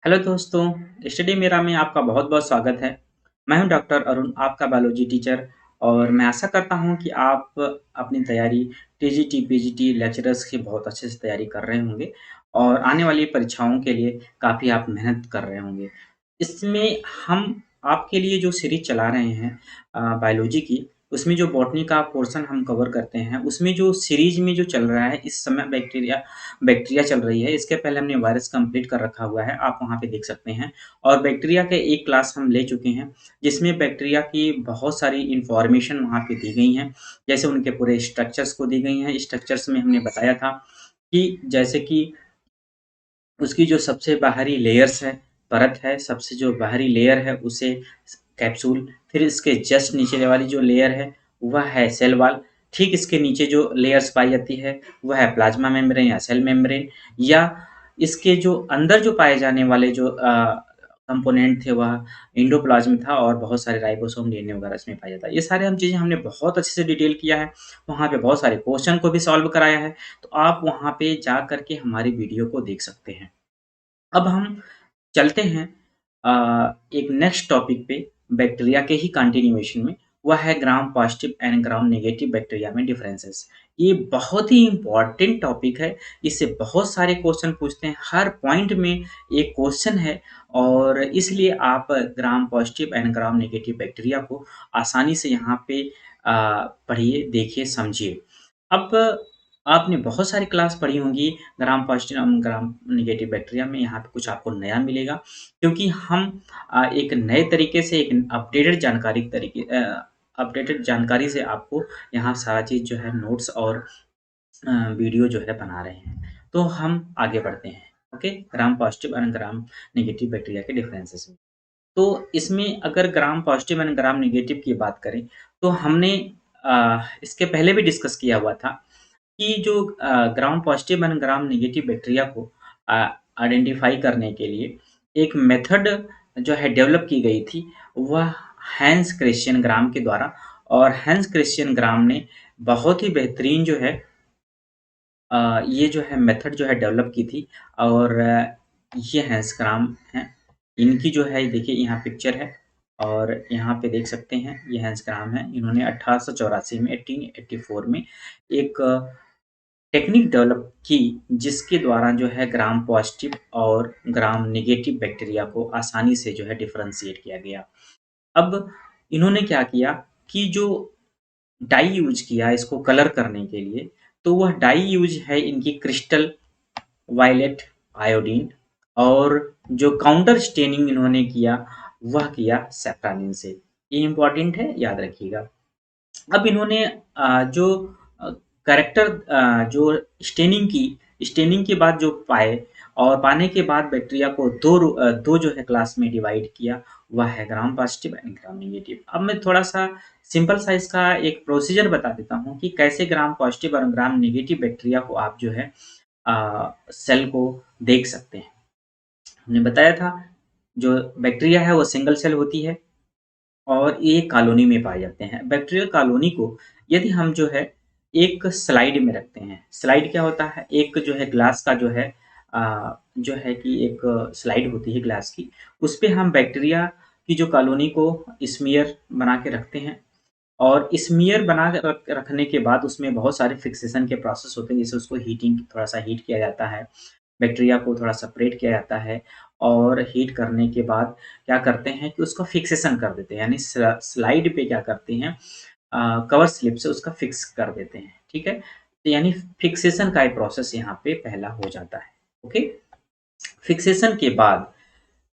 Hello दोस्तों, study मेरा में आपका बहुत-बहुत स्वागत है। मैं हूं डॉक्टर अरुण, आपका बायोलॉजी टीचर और मैं आशा करता हूं कि आप अपनी तैयारी टीजीटी, पीजीटी लेक्चरर्स की बहुत अच्छे से तैयारी कर रहे होंगे और आने वाली परीक्षाओं के लिए काफ़ी आप मेहनत कर रहे होंगे। इसमें हम आपके लिए जो सीरीज़ चला रहे हैं बायोलॉजी की, उसमें जो बॉटनी का पोर्शन हम कवर करते हैं, उसमें जो सीरीज़ में जो चल रहा है, इस समय बैक्टीरिया बैक्टीरिया चल रही है। इसके पहले हमने वायरस कंप्लीट कर रखा हुआ है, आप वहाँ पे देख सकते हैं। और बैक्टीरिया के एक क्लास हम ले चुके हैं, जिसमें बैक्टीरिया की बहुत सारी इन्फॉर्मेशन वहाँ पे दी गई हैं। जैसे उनके पूरे स्ट्रक्चर्स को दी गई हैं। स्ट्रक्चर्स में हमने बताया था कि जैसे कि उसकी जो सबसे बाहरी लेयर्स है, परत है, सबसे जो बाहरी लेयर है उसे कैप्सूल, फिर इसके जस्ट नीचे वाली जो लेयर है वह है सेल वॉल, ठीक इसके नीचे जो लेयर्स पाई जाती है वह है प्लाज्मा मेम्ब्रेन या सेल मेम्ब्रेन, या इसके जो अंदर जो पाए जाने वाले जो कंपोनेंट थे वह एंडोप्लाज्म था और बहुत सारे राइबोसोम, डीएनए वगैरह इसमें पाया जाता है। ये सारे हम चीज़ें हमने बहुत अच्छे से डिटेल किया है, वहाँ पे बहुत सारे क्वेश्चन को भी सॉल्व कराया है, तो आप वहाँ पे जा कर के हमारी वीडियो को देख सकते हैं। अब हम चलते हैं एक नेक्स्ट टॉपिक पे, बैक्टीरिया के ही कंटिन्यूएशन में, वह है gram positive and gram negative bacteria में डिफरेंसेस। ये बहुत ही इम्पोर्टेंट टॉपिक है, इससे बहुत सारे क्वेश्चन पूछते हैं, हर पॉइंट में एक क्वेश्चन है और इसलिए आप gram positive and gram negative bacteria को आसानी से यहाँ पे पढ़िए, देखिए, समझिए। अब आपने बहुत सारी क्लास पढ़ी होंगी gram positive and gram negative bacteria में, यहाँ पे कुछ आपको नया मिलेगा क्योंकि हम एक नए तरीके से एक अपडेटेड जानकारी से आपको यहाँ सारा चीज़ जो है नोट्स और वीडियो जो है बना रहे हैं। तो हम आगे बढ़ते हैं। Okay, gram positive and gram negative bacteria के डिफरेंसेस में। तो इसमें अगर gram positive and gram negative की बात करें तो हमने इसके पहले भी डिस्कस किया हुआ था कि जो gram positive and gram negative bacteria को आइडेंटिफाई करने के लिए एक मेथड जो है डेवलप की गई थी, वह हैंस क्रिश्चियन ग्राम के द्वारा। और हैंस क्रिश्चियन ग्राम ने बहुत ही बेहतरीन जो है ये जो है मेथड जो है डेवलप की थी। और ये हैंस ग्राम हैं। इनकी जो है देखिए यहाँ पिक्चर है और यहाँ पे देख सकते हैं ये हैंस ग्राम है। इन्होंने 1884 में 1884 में एक टेक्निक डेवलप की जिसके द्वारा जो है ग्राम पॉजिटिव और ग्राम नेगेटिव बैक्टीरिया को आसानी से जो है डिफरेंशिएट किया गया। अब इन्होंने क्या किया कि जो डाई यूज़ किया इसको कलर करने के लिए, तो वह डाई यूज़ है इनकी क्रिस्टल वायलेट आयोडीन, और जो काउंटर स्टेनिंग इन्होंने किया वह किया सैफ्रानिन से। ये इम्पोर्टेंट है, याद रखिएगा। अब इन्होंने जो अ, कैरेक्टर जो स्टेनिंग के बाद जो पाए और पाने के बाद बैक्टीरिया को दो जो है क्लास में डिवाइड किया, वह है gram positive and gram negative. अब मैं थोड़ा-सा सिंपल सा इसका एक प्रोसीजर बता देता हूँ कि कैसे ग्राम पॉजिटिव और ग्राम नेगेटिव बैक्टीरिया को आप जो है सेल को देख सकते हैं। हमने बताया था जो बैक्टीरिया है वो सिंगल सेल होती है और ये कॉलोनी में पाए जाते हैं। बैक्टीरियल कॉलोनी को यदि हम जो है एक स्लाइड में रखते हैं, स्लाइड क्या होता है? एक जो है ग्लास का जो है जो है कि एक स्लाइड होती है ग्लास की, उसपे हम बैक्टीरिया की जो कॉलोनी को स्मीयर बना के रखते हैं। और स्मीयर बना के रखने के बाद उसमें बहुत सारे फिक्सेशन के प्रोसेस होते हैं, जैसे उसको हीटिंग थोड़ा-सा हीट किया जाता है, बैक्टीरिया को थोड़ा सेपरेट किया जाता है और हीट करने के बाद क्या करते हैं कि उसको फिक्सेशन कर देते हैं, यानी स्लाइड पे क्या करते हैं कवर स्लिप से उसका फिक्स कर देते हैं, ठीक है? तो यानी फिक्सेशन का एक प्रोसेस यहाँ पे पहला हो जाता है। ओके? फिक्सेशन के बाद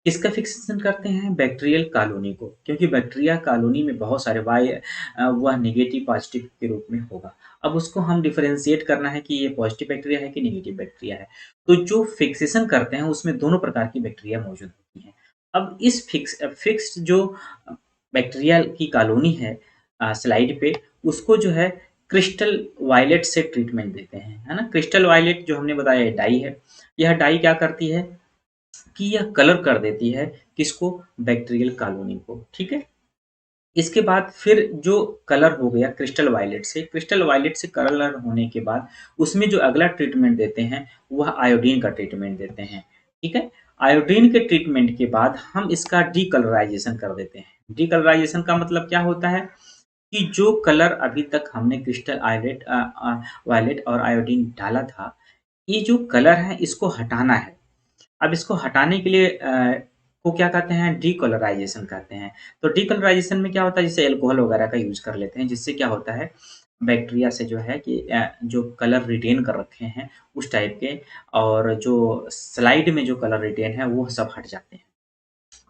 किसका फिक्सेशन करते हैं? बैक्टीरियल कॉलोनी को, क्योंकि बैक्टीरिया कॉलोनी में बहुत सारे वह नेगेटिव पॉजिटिव के रूप में होगा। अब उसको हम डिफरेंशिएट करना है कि ये पॉजिटिव बैक्टीरिया है कि नेगेटिव बैक्टीरिया है। तो जो फिक्सेशन करते हैं उसमें दोनों प्रकार की बैक्टीरिया मौजूद होती हैं। अब इस फिक्स्ड जो बैक्टीरिया की कॉलोनी है स्लाइड पे, उसको जो है क्रिस्टल वायलेट से ट्रीटमेंट देते हैं, है ना? क्रिस्टल वायलेट जो हमने बताया ये डाई है। यह डाई क्या करती है कि यह कलर कर देती है किसको? बैक्टीरियल कॉलोनी को, ठीक है? इसके बाद फिर जो कलर हो गया क्रिस्टल वायलेट से कलर होने के बाद उसमें जो अगला ट्रीटमेंट देते हैं, वह आयोडीन का ट्रीटमेंट देते हैं, ठीक है? आयोडीन के ट्रीटमेंट के बाद हम इसका डीकलराइजेशन कर देते हैं। डीकलराइजेशन का मतलब क्या होता है कि जो कलर अभी तक हमने क्रिस्टल वायलेट और आयोडीन डाला था, ये जो कलर है इसको हटाना है। अब इसको हटाने के लिए को क्या कहते हैं, डीकलराइजेशन कहते हैं। तो डीकलराइजेशन में क्या होता है, जैसे अल्कोहल वगैरह का यूज़ कर लेते हैं, जिससे क्या होता है बैक्टीरिया से जो है कि जो कलर रिटेन कर रखे हैं उस टाइप के, और जो स्लाइड में जो कलर रिटेन है वो सब हट जाते हैं।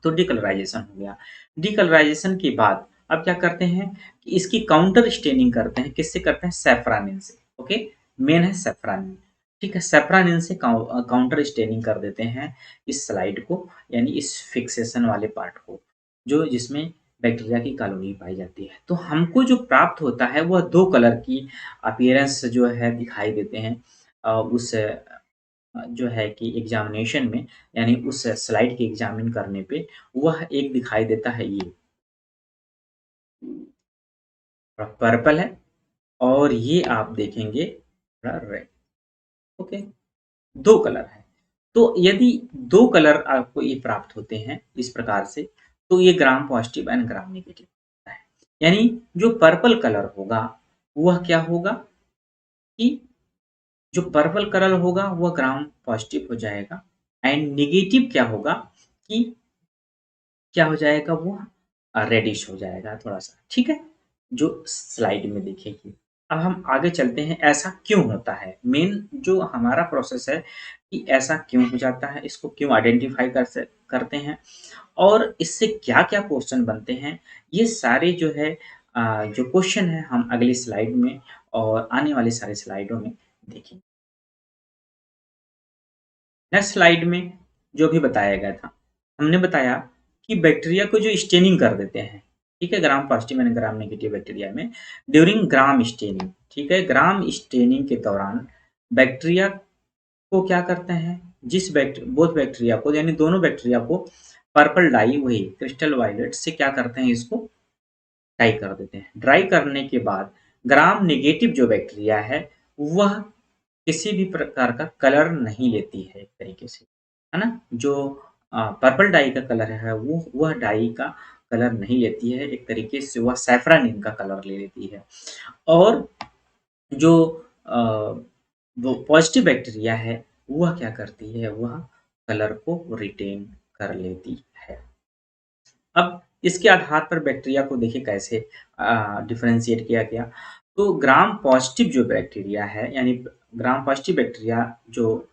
तो डीकलराइजेशन हो गया। डीकलराइजेशन के बाद अब क्या करते हैं कि इसकी काउंटर स्टेनिंग करते हैं। किससे करते हैं? सैफ़्रॉनिन से। ओके, मेन है सैफ़्रॉनिन। ठीक है, सैफ़्रॉनिन से काउंटर स्टेनिंग कर देते हैं इस स्लाइड को, यानी इस फिक्सेशन वाले पार्ट को, जो जिसमें बैक्टीरिया की कॉलोनी पाई जाती है। तो हमको जो प्राप्त होता है वह 2 कलर की अपीयरेंस जो है दिखाई देते हैं उस जो है कि एग्ज़ामिनेशन में, यानी उस स्लाइड के एग्ज़ामिन करने पे, वह एक दिखाई देता है ये पर्पल है, और ये आप देखेंगे थोड़ा रेड। ओके, 2 कलर हैं। तो यदि 2 कलर आपको ये प्राप्त होते हैं इस प्रकार से, तो ये ग्राम पॉज़िटिव एंड ग्राम नेगेटिव होता है। यानी जो पर्पल कलर होगा, वह क्या होगा कि जो पर्पल कलर होगा वह ग्राम पॉज़िटिव हो जाएगा, एंड नेगेटिव क्या होगा कि क्या हो जाएगा वो रेडिश हो जाएगा थोड़ा-सा, ठीक है? जो स्लाइड में दिखेगी। अब हम आगे चलते हैं, ऐसा क्यों होता है? मेन जो हमारा प्रोसेस है कि ऐसा क्यों हो जाता है, इसको क्यों आइडेंटिफ़ाई करते हैं, और इससे क्या-क्या क्वेश्चन बनते हैं, ये सारे जो है जो क्वेश्चन हैं हम अगली स्लाइड में और आने वाली सारी स्लाइडों में देखेंगे। नेक्स्ट स्लाइड में जो भी बताया गया था, हमने बताया कि बैक्टीरिया को जो स्टेनिंग कर देते हैं, ठीक है? Gram positive and gram negative bacteria में ड्यूरिंग ग्राम स्टेनिंग, ठीक है? ग्राम स्टेनिंग के दौरान बैक्टीरिया को क्या करते हैं, जिस बोथ बैक्टीरिया को, यानी दोनों बैक्टीरिया को पर्पल डाई, वही क्रिस्टल वायलेट से क्या करते हैं, इसको ड्राई कर देते हैं। ड्राई करने के बाद ग्राम नेगेटिव जो बैक्टीरिया है, वह किसी भी प्रकार का कलर नहीं लेती है एक तरीके से, है ना? जो पर्पल डाई का कलर है वो वह डाई का कलर नहीं लेती है, एक तरीके से वह सैफ़्रॉनिन का कलर ले लेती है। और जो अ, वो पॉज़िटिव बैक्टीरिया है, वह क्या करती है, वह कलर को रिटेन कर लेती है। अब इसके आधार पर बैक्टीरिया को देखिए कैसे डिफरेंशिएट किया गया। तो ग्राम पॉजिटिव जो बैक्टीरिया है, यानी ग्राम पॉजिटिव बैक्टीरिया जो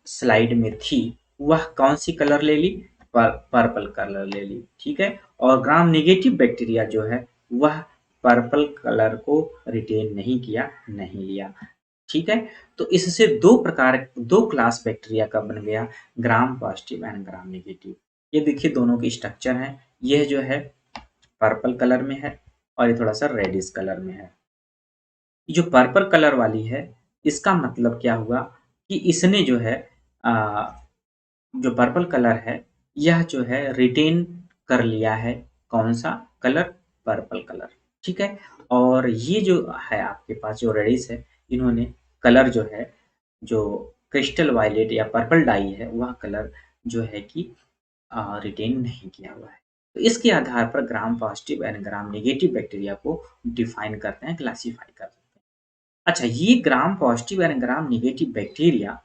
स्लाइड में थी, वह कौन-सी कलर ले ली? पर्पल कलर ले ली, ठीक है? और ग्राम नेगेटिव बैक्टीरिया जो है, वह पर्पल कलर को रिटेन नहीं किया, नहीं लिया, ठीक है? तो इससे 2 क्लास बैक्टीरिया का बन गया, gram positive and gram negative. ये देखिए दोनों की स्ट्रक्चर है, यह जो है पर्पल कलर में है और ये थोड़ा-सा रेडिश कलर में है। ये जो पर्पल कलर वाली है, इसका मतलब क्या हुआ कि इसने जो है अ, जो पर्पल कलर है, यह जो है रिटेन कर लिया है कौन-सा कलर? पर्पल कलर, ठीक है? और ये जो है आपके पास जो रेडिश है, इन्होंने कलर जो है, जो क्रिस्टल वायलेट या पर्पल डाई है, वह कलर जो है कि रिटेन नहीं किया हुआ है। तो इसके आधार पर gram positive and gram negative bacteria को डिफाइन करते हैं, क्लासिफाई करते हैं। अच्छा, ये gram positive and gram negative bacteria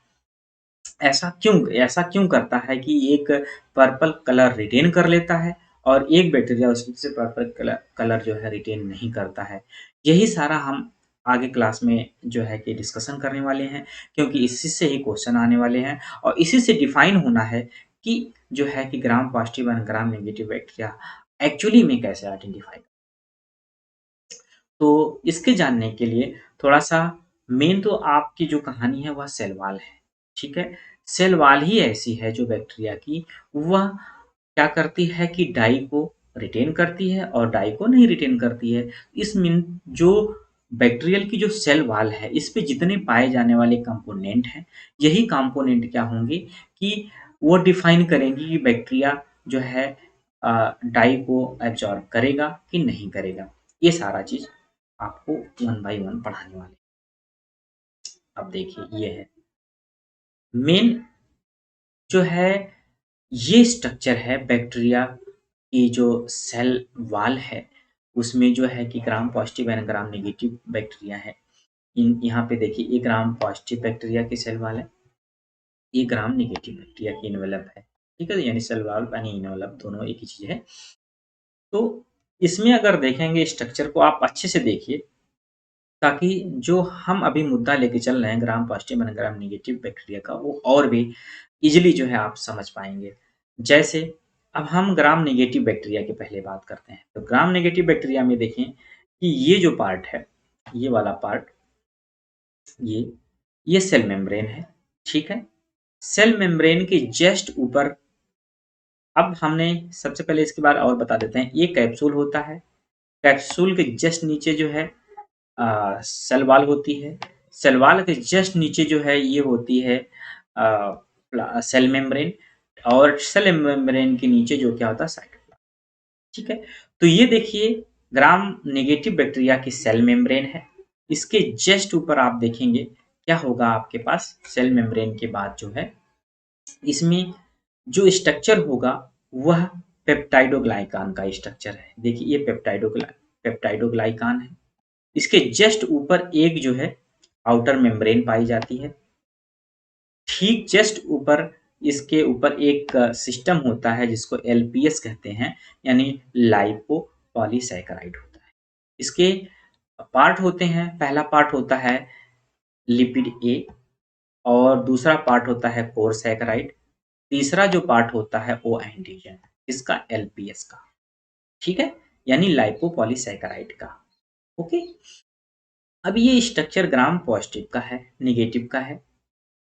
ऐसा क्यों करता है कि एक पर्पल कलर रिटेन कर लेता है और एक बैक्टीरिया उसमें से पर्पल कलर कलर जो है रिटेन नहीं करता है। यही सारा हम आगे क्लास में जो है कि डिस्कशन करने वाले हैं, क्योंकि इसी से ही क्वेश्चन आने वाले हैं और इसी से डिफाइन होना है कि जो है कि gram positive and gram negative bacteria actually में कैसे आइडेंटिफाई। तो इसके जानने के लिए थोड़ा-सा मेन तो आपकी जो कहानी है वह सेल वॉल है, ठीक है? सेल वॉल ही ऐसी है जो बैक्टीरिया की, वह क्या करती है कि डाई को रिटेन करती है और डाई को नहीं रिटेन करती है। इस मीन जो बैक्टीरियल की जो सेल वॉल है, इस पे जितने पाए जाने वाले कंपोनेंट हैं, यही कंपोनेंट क्या होंगे कि वो डिफाइन करेंगी कि बैक्टीरिया जो है डाई को एब्ज़ॉर्ब करेगा कि नहीं करेगा। ये सारा चीज़ आपको वन बाय वन पढ़ाने वाले हैं। अब देखिए ये है मेन जो है ये स्ट्रक्चर है बैक्टीरिया की जो सेल वॉल है, उसमें जो है कि gram positive and gram negative bacteria है। इन यहाँ पे देखिए ये ग्राम पॉजिटिव बैक्टीरिया की सेल वॉल है, ये ग्राम नेगेटिव बैक्टीरिया की इन्वेलप है। ठीक है? यानी सेल वॉल यानी इन्वेलप दोनों एक ही चीज़ है। तो इसमें अगर देखेंगे स्ट्रक्चर को आप अच्छे से देखिए, ताकि जो हम अभी मुद्दा लेके चल रहे हैं gram positive and gram negative bacteria का, वो और भी ईज़िली जो है आप समझ पाएँगे। जैसे अब हम ग्राम नेगेटिव बैक्टीरिया की पहले बात करते हैं। तो ग्राम नेगेटिव बैक्टीरिया में देखें कि ये जो पार्ट है, ये वाला पार्ट, ये ये सेल मेम्ब्रेन है, ठीक है? सेल मेम्ब्रेन के जस्ट ऊपर, अब हमने सबसे पहले इसके बारे और बता देते हैं, ये कैप्सूल होता है। कैप्सूल के जस्ट नीचे जो है सेल वॉल होती है। सेल वॉल के जस्ट नीचे जो है ये होती है सेल मेम्ब्रेन, और सेल मेम्ब्रेन के नीचे जो क्या होता है साइटोप्लाज्म। ठीक है? तो ये देखिए ग्राम नेगेटिव बैक्टीरिया की सेल मेम्ब्रेन है। इसके जस्ट ऊपर आप देखेंगे क्या होगा आपके पास, सेल मेम्ब्रेन के बाद जो है इसमें जो स्ट्रक्चर होगा वह पेप्टाइडोग्लाइकान का स्ट्रक्चर है। देखिए ये पेप्टाइडोग्लाइकान है। इसके जस्ट ऊपर एक जो है आउटर मेम्ब्रेन पाई जाती है। ठीक जस्ट ऊपर इसके ऊपर एक सिस्टम होता है जिसको एलपीएस कहते हैं, यानी लाइपो पॉलीसैकेराइड होता है। इसके पार्ट होते हैं, पहला पार्ट होता है लिपिड ए, और दूसरा पार्ट होता है कोर सैकेराइड, तीसरा जो पार्ट होता है ओ एंटीजन, इसका एलपीएस का। ठीक है? यानी लाइपो पॉलीसैकेराइड का। ओके? अब ये स्ट्रक्चर ग्राम पॉजिटिव का है, नेगेटिव का है,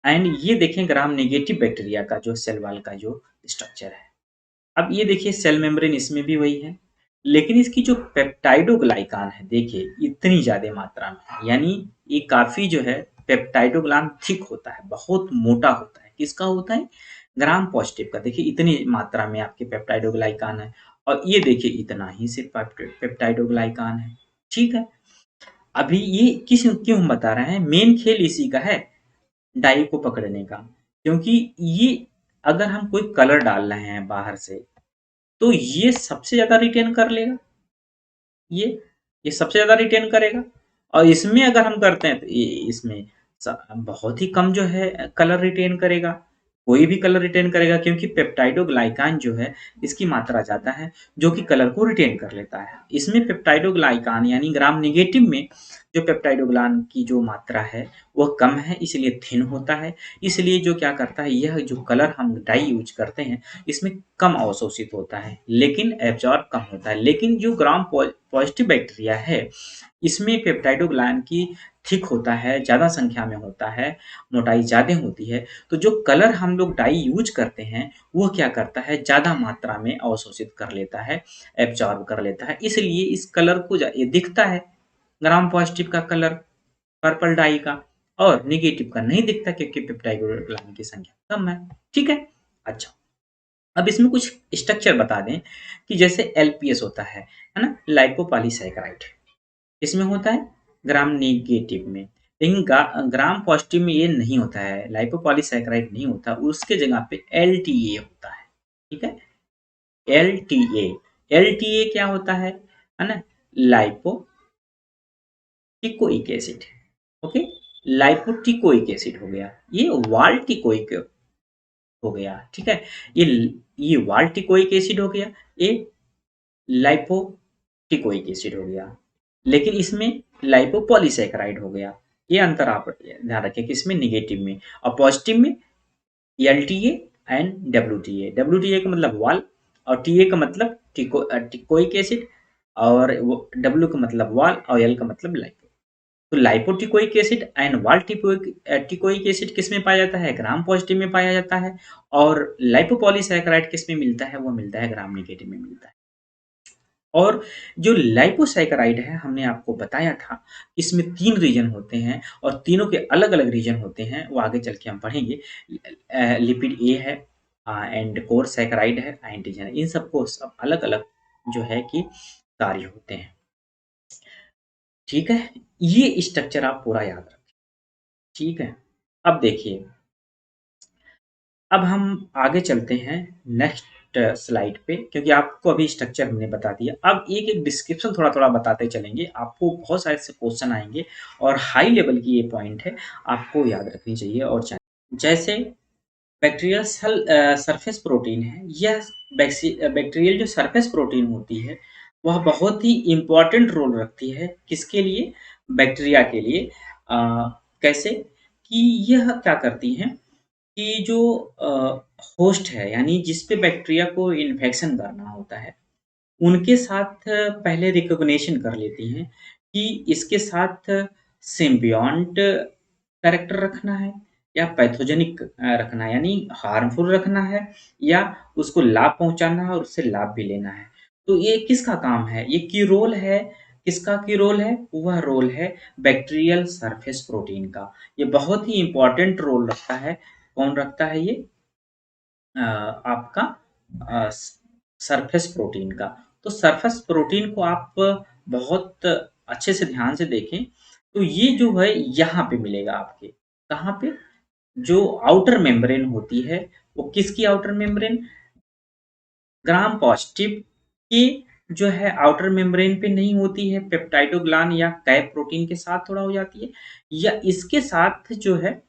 एंड ये देखें ग्राम नेगेटिव बैक्टीरिया का जो सेल वॉल का जो स्ट्रक्चर है। अब ये देखिए सेल मेम्ब्रेन इसमें भी वही है, लेकिन इसकी जो पेप्टाइडोग्लाइकान है देखिए इतनी ज़्यादा मात्रा में है, यानी ये काफ़ी जो है पेप्टाइडोग्लान थिक होता है, बहुत मोटा होता है। किसका होता है? ग्राम पॉजिटिव का। देखिए इतनी मात्रा में आपके पेप्टाइडोग्लाइकान है, और ये देखिए इतना ही सिर्फ पेप्टाइडोग्लाइकान है। ठीक है? अभी ये क्यों हम बता रहे हैं, मेन खेल इसी का है, डाई को पकड़ने का। क्योंकि ये अगर हम कोई कलर डाल रहे हैं बाहर से, तो ये सबसे ज़्यादा रिटेन कर लेगा। ये ये सबसे ज़्यादा रिटेन करेगा, और इसमें अगर हम करते हैं तो ये इसमें बहुत ही कम जो है कलर रिटेन करेगा। कोई भी कलर रिटेन करेगा, क्योंकि पेप्टाइडोग्लाइकान जो है इसकी मात्रा ज़्यादा है, जो कि कलर को रिटेन कर लेता है। इसमें पेप्टाइडोग्लाइकान यानी ग्राम नेगेटिव में जो पेप्टाइडोग्लान की जो मात्रा है वह कम है, इसलिए थिन होता है। इसलिए जो क्या करता है, यह जो कलर हम डाई यूज करते हैं इसमें कम अवशोषित होता है, लेकिन एब्जॉर्ब कम होता है। लेकिन जो ग्राम पॉजिटिव बैक्टीरिया है, इसमें पेप्टाइडोग्लान की थिक होता है, ज़्यादा संख्या में होता है, मोटाई ज़्यादा होती है। तो जो कलर हम लोग डाई यूज करते हैं वो क्या करता है, ज़्यादा मात्रा में अवशोषित कर लेता है, एब्जॉर्ब कर लेता है। इसलिए इस कलर को ये दिखता है ग्राम पॉजिटिव का कलर पर्पल डाई का, और नेगेटिव का नहीं दिखता क्योंकि पेप्टाइडोग्लान की संख्या कम है। ठीक है? अच्छा, अब इसमें कुछ स्ट्रक्चर बता दें कि जैसे एलपीएस होता है ना, लाइपोपॉलीसैकेराइड, इसमें होता है ग्राम नेगेटिव में, लेकिन ग्राम पॉजिटिव में ये नहीं होता है, लाइपोपॉलीसैकेराइड नहीं होता, उसके जगह पे एलटीए होता है। ठीक है? एलटीए, एलटीए क्या होता है ना, lipoteichoic acid. Okay? Lipoteichoic acid हो गया, ये वाल्टिकोइक हो गया। ठीक है? ये ये वाल्टिकोइक एसिड हो गया, ये लाइपोटिकोइक एसिड हो गया, लेकिन इसमें लाइपोपॉलीसैकेराइड हो गया। ये अंतर आप ध्यान रखें कि इसमें नेगेटिव में, और पॉजिटिव में एलटीए एंड डब्ल्यूटीए। डब्ल्यूटीए का मतलब वाल, और टीए का मतलब टिकोइक एसिड, और डब्ल्यू का मतलब वाल, और एल का मतलब लाइपो। तो लाइपोटिकोइक एसिड एंड वाल टिकोइक एसिड किस में पाया जाता है, ग्राम पॉजिटिव में पाया जाता है, और लाइपोपॉलीसैकेराइड किस में मिलता है, वो मिलता है ग्राम नेगेटिव में मिलता है। और जो लाइपोसैकेराइड है हमने आपको बताया था, इसमें 3 रीजन होते हैं, और तीनों के अलग-अलग रीजन होते हैं, वो आगे चल के हम पढ़ेंगे। लिपिड ए है, एंड कोर सैकेराइड है, एंटीजन है। इन सबको सब अलग-अलग जो है कि कार्य होते हैं। ठीक है? ये स्ट्रक्चर आप पूरा याद रखें। ठीक है? अब देखिए, अब हम आगे चलते हैं नेक्स्ट स्लाइड पे, क्योंकि आपको अभी स्ट्रक्चर हमने बता दिया। अब एक-एक डिस्क्रिप्शन थोड़ा-थोड़ा बताते चलेंगे, आपको बहुत सारे से क्वेश्चन आएँगे और हाई लेवल की ये पॉइंट है, आपको याद रखनी चाहिए और चाहिए। जैसे बैक्टीरियल सरफेस प्रोटीन है, यह बैक्टीरियल जो सरफेस प्रोटीन होती है, वह बहुत ही इम्पोर्टेंट रोल रखती है, किसके लिए? बैक्टीरिया के लिए। अ, कैसे? कि यह क्या करती हैं कि जो होस्ट है, यानी जिस पे बैक्टीरिया को इन्फेक्शन करना होता है, उनके साथ पहले रिकॉग्निशन कर लेती हैं कि इसके साथ सिम्बियोंट कैरेक्टर रखना है या पैथोजेनिक रखना है, यानी हार्मफुल रखना है या उसको लाभ पहुँचाना है और उससे लाभ भी लेना है। तो ये किसका काम है? ये की रोल है, किसका की रोल है? वह रोल है बैक्टीरियल सरफेस प्रोटीन का। ये बहुत ही इम्पोर्टेंट रोल रखता है। कौन रखता है ये? आपका सरफेस प्रोटीन का। तो सरफेस प्रोटीन को आप बहुत अच्छे से ध्यान से देखें, तो ये जो है यहाँ पे मिलेगा आपके। कहाँ पे? जो आउटर मेम्ब्रेन होती है, वो किसकी आउटर मेम्ब्रेन? ग्राम पॉजिटिव की जो है आउटर मेम्ब्रेन पे नहीं होती है, पेप्टाइडोग्लान या कैप प्रोटीन के साथ थोड़ा हो जाती है, या इसके साथ जो है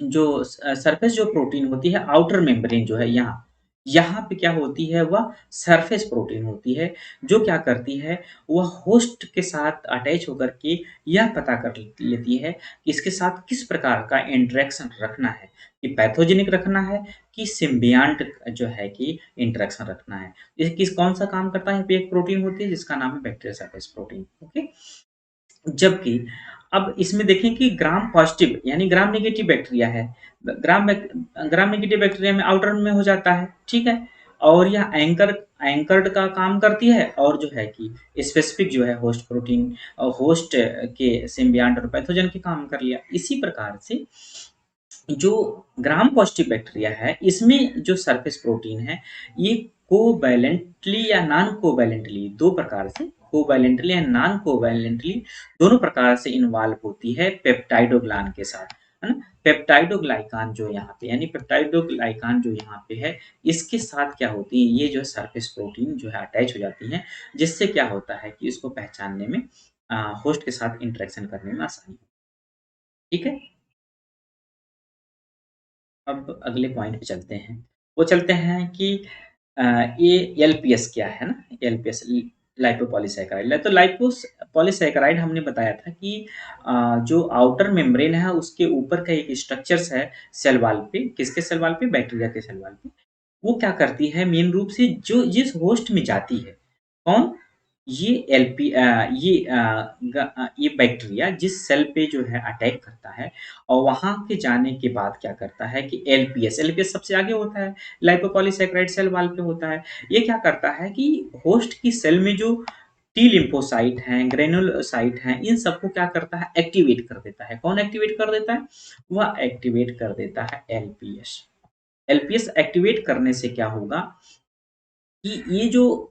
जो सरफेस जो प्रोटीन होती है, आउटर मेम्ब्रेन जो है यहाँ, यहाँ पे क्या होती है, वह सरफेस प्रोटीन होती है, जो क्या करती है, वह होस्ट के साथ अटैच होकर के यह पता कर लेती है कि इसके साथ किस प्रकार का इंटरेक्शन रखना है, कि पैथोजेनिक रखना है कि सिम्बियंट जो है कि इंटरेक्शन रखना है। ये किस कौन सा काम करता है? यहाँ पे एक प्रोटीन होती है जिसका नाम है बैक्टीरियल सरफेस प्रोटीन। ओके। जबकि अब इसमें देखें कि ग्राम पॉजिटिव यानी ग्राम नेगेटिव बैक्टीरिया है। ग्राम नेगेटिव बैक्टीरिया में आउटर में हो जाता है, ठीक है? और यह एंकर्ड का काम करती है और जो है कि स्पेसिफिक जो है होस्ट प्रोटीन होस्ट के सिम्बियंट और पैथोजन के काम कर लिया। इसी प्रकार से जो ग्राम पॉजिटिव बैक्टीरिया है, इसमें जो सरफेस प्रोटीन है, ये कोवैलेंटली या नॉन कोवैलेंटली 2 प्रकार से, कोवैलेंटली या नॉन कोवैलेंटली दोनों प्रकार से इन्वॉल्व होती है पेप्टाइडोग्लान के साथ, है ना? पेप्टाइडोग्लाइकान जो यहाँ पे यानी पेप्टाइडोग्लाइकान जो यहाँ पे है, इसके साथ क्या होती है, ये जो सरफेस प्रोटीन जो है अटैच हो जाती हैं, जिससे क्या होता है कि इसको पहचानने में होस्ट के साथ इंटरेक्शन करने में आसानी हो। ठीक है? अब अगले पॉइंट पे चलते हैं। वो चलते हैं कि ये एलपीएस क्या है ना? एलपीएस लाइपोपॉलीसैकेराइड तो लाइपोस पॉलीसैकेराइड हमने बताया था कि जो आउटर मेम्ब्रेन है उसके ऊपर का एक स्ट्रक्चर्स है सेल वॉल पे, किसके सेल वॉल पे? बैक्टीरिया के सेल वॉल पे। वो क्या करती है मेन रूप से जो जिस होस्ट में जाती है, कौन? ये ये बैक्टीरिया जिस सेल पे जो है अटैक करता है और वहाँ के जाने के बाद क्या करता है कि एलपीएस सबसे आगे होता है, लाइपोपॉलीसैकेराइड सेल वॉल पे होता है। ये क्या करता है कि होस्ट की सेल में जो टी लिम्फोसाइट हैं, ग्रैन्युलोसाइट हैं, इन सबको क्या करता है? एक्टिवेट कर देता है। कौन एक्टिवेट कर देता है? वह एक्टिवेट कर देता है एलपीएस। एलपीएस एक्टिवेट करने से क्या होगा कि ये जो